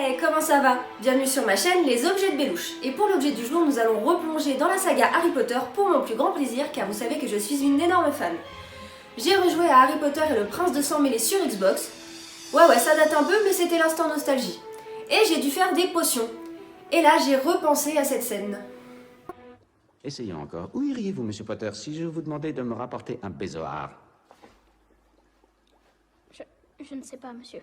Hey, comment ça va? Bienvenue sur ma chaîne Les Objets de Belouche. Et pour l'objet du jour, nous allons replonger dans la saga Harry Potter pour mon plus grand plaisir, car vous savez que je suis une énorme fan. J'ai rejoué à Harry Potter et le Prince de Sang Mêlé sur Xbox. Ouais, ça date un peu, mais c'était l'instant nostalgie. Et j'ai dû faire des potions. Et là, j'ai repensé à cette scène. Essayons encore. Où iriez-vous, Monsieur Potter, si je vous demandais de me rapporter un bézoard? Je ne sais pas, monsieur.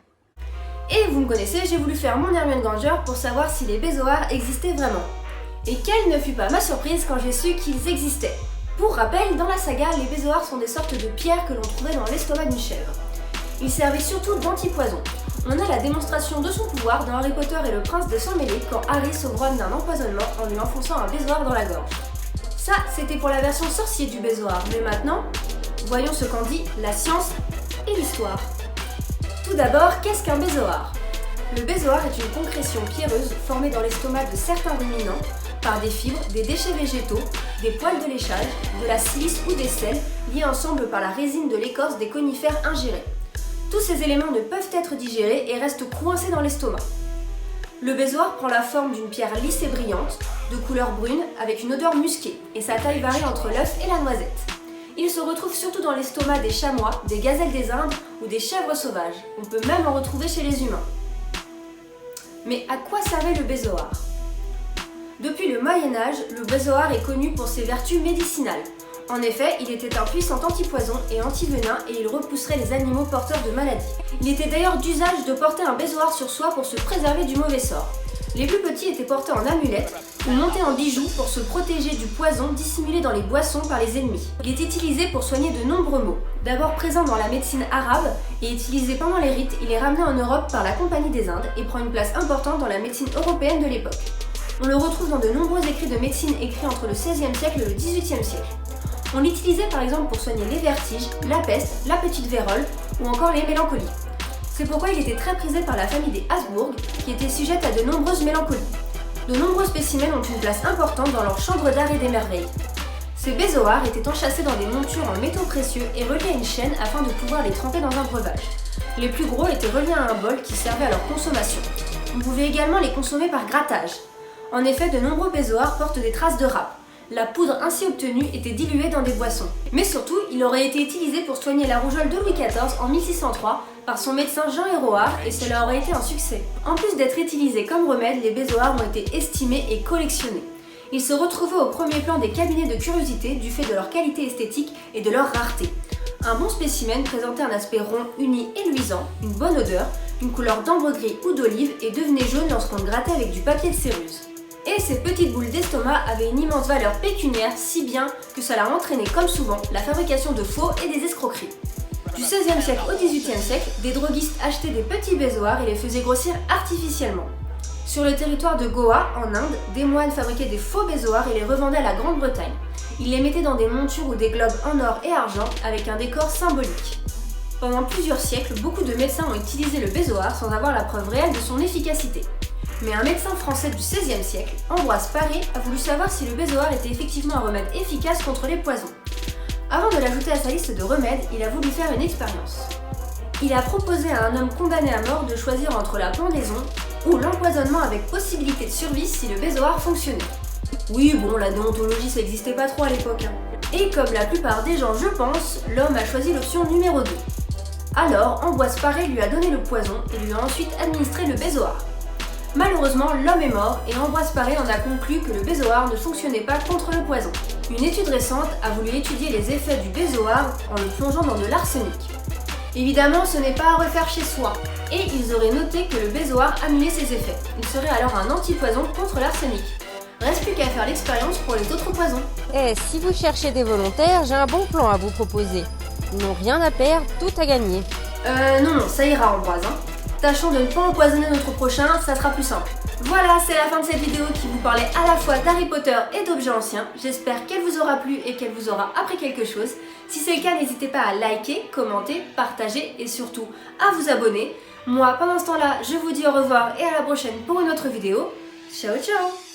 Et vous me connaissez, j'ai voulu faire mon Hermione Granger pour savoir si les bézoards existaient vraiment. Et quelle ne fut pas ma surprise quand j'ai su qu'ils existaient. Pour rappel, dans la saga, les bézoards sont des sortes de pierres que l'on trouvait dans l'estomac d'une chèvre. Ils servaient surtout d'antipoison. On a la démonstration de son pouvoir dans Harry Potter et le Prince de Sang Mêlé quand Harry sauve d'un empoisonnement en lui enfonçant un bézoard dans la gorge. Ça, c'était pour la version sorcier du bézoard, mais maintenant, voyons ce qu'en dit la science et l'histoire. Tout d'abord, qu'est-ce qu'un bézoard? Le bézoard est une concrétion pierreuse formée dans l'estomac de certains ruminants par des fibres, des déchets végétaux, des poils de léchage, de la silice ou des sels liés ensemble par la résine de l'écorce des conifères ingérés. Tous ces éléments ne peuvent être digérés et restent coincés dans l'estomac. Le bézoard prend la forme d'une pierre lisse et brillante, de couleur brune, avec une odeur musquée, et sa taille varie entre l'œuf et la noisette. Il se retrouve surtout dans l'estomac des chamois, des gazelles des Indes ou des chèvres sauvages. On peut même en retrouver chez les humains. Mais à quoi servait le bézoard? Depuis le Moyen-Âge, le bézoard est connu pour ses vertus médicinales. En effet, il était un puissant antipoison et antivenin et il repousserait les animaux porteurs de maladies. Il était d'ailleurs d'usage de porter un bézoard sur soi pour se préserver du mauvais sort. Les plus petits étaient portés en amulette ou montés en bijoux pour se protéger du poison dissimulé dans les boissons par les ennemis. Il est utilisé pour soigner de nombreux maux. D'abord présent dans la médecine arabe et utilisé pendant les rites, il est ramené en Europe par la Compagnie des Indes et prend une place importante dans la médecine européenne de l'époque. On le retrouve dans de nombreux écrits de médecine écrits entre le XVIe siècle et le XVIIIe siècle. On l'utilisait par exemple pour soigner les vertiges, la peste, la petite vérole ou encore les mélancolies. C'est pourquoi il était très prisé par la famille des Habsbourg, qui était sujette à de nombreuses mélancolies. De nombreux spécimens ont une place importante dans leur chambre d'art et des merveilles. Ces bézoards étaient enchâssés dans des montures en métaux précieux et reliés à une chaîne afin de pouvoir les tremper dans un breuvage. Les plus gros étaient reliés à un bol qui servait à leur consommation. On pouvait également les consommer par grattage. En effet, de nombreux bézoards portent des traces de râpe. La poudre ainsi obtenue était diluée dans des boissons. Mais surtout, il aurait été utilisé pour soigner la rougeole de Louis XIV en 1603 par son médecin Jean Héroard et cela aurait été un succès. En plus d'être utilisés comme remède, les bézoards ont été estimés et collectionnés. Ils se retrouvaient au premier plan des cabinets de curiosité du fait de leur qualité esthétique et de leur rareté. Un bon spécimen présentait un aspect rond, uni et luisant, une bonne odeur, une couleur d'ambre gris ou d'olive et devenait jaune lorsqu'on le grattait avec du papier de céruse. Et ces petites boules d'estomac avaient une immense valeur pécuniaire, si bien que cela entraînait comme souvent la fabrication de faux et des escroqueries. Du XVIe siècle au XVIIIe siècle, des droguistes achetaient des petits bézoards et les faisaient grossir artificiellement. Sur le territoire de Goa, en Inde, des moines fabriquaient des faux bézoards et les revendaient à la Grande-Bretagne. Ils les mettaient dans des montures ou des globes en or et argent avec un décor symbolique. Pendant plusieurs siècles, beaucoup de médecins ont utilisé le bézoard sans avoir la preuve réelle de son efficacité. Mais un médecin français du XVIe siècle, Ambroise Paré, a voulu savoir si le bézoard était effectivement un remède efficace contre les poisons. Avant de l'ajouter à sa liste de remèdes, il a voulu faire une expérience. Il a proposé à un homme condamné à mort de choisir entre la pendaison ou l'empoisonnement avec possibilité de survie si le bézoard fonctionnait. Oui, bon, la déontologie ça n'existait pas trop à l'époque. Et comme la plupart des gens, je pense, l'homme a choisi l'option numéro 2. Alors, Ambroise Paré lui a donné le poison et lui a ensuite administré le bézoard. Malheureusement, l'homme est mort et Ambroise Paré en a conclu que le bézoard ne fonctionnait pas contre le poison. Une étude récente a voulu étudier les effets du bézoard en le plongeant dans de l'arsenic. Évidemment, ce n'est pas à refaire chez soi, et ils auraient noté que le bézoard annulait ses effets. Il serait alors un antipoison contre l'arsenic. Reste plus qu'à faire l'expérience pour les autres poisons. Si vous cherchez des volontaires, j'ai un bon plan à vous proposer. Ils n'ont rien à perdre, tout à gagner. Non, ça ira Ambroise, hein. Tâchons de ne pas empoisonner notre prochain, ça sera plus simple. Voilà, c'est la fin de cette vidéo qui vous parlait à la fois d'Harry Potter et d'objets anciens. J'espère qu'elle vous aura plu et qu'elle vous aura appris quelque chose. Si c'est le cas, n'hésitez pas à liker, commenter, partager et surtout à vous abonner. Moi, pendant ce temps-là, je vous dis au revoir et à la prochaine pour une autre vidéo. Ciao ciao!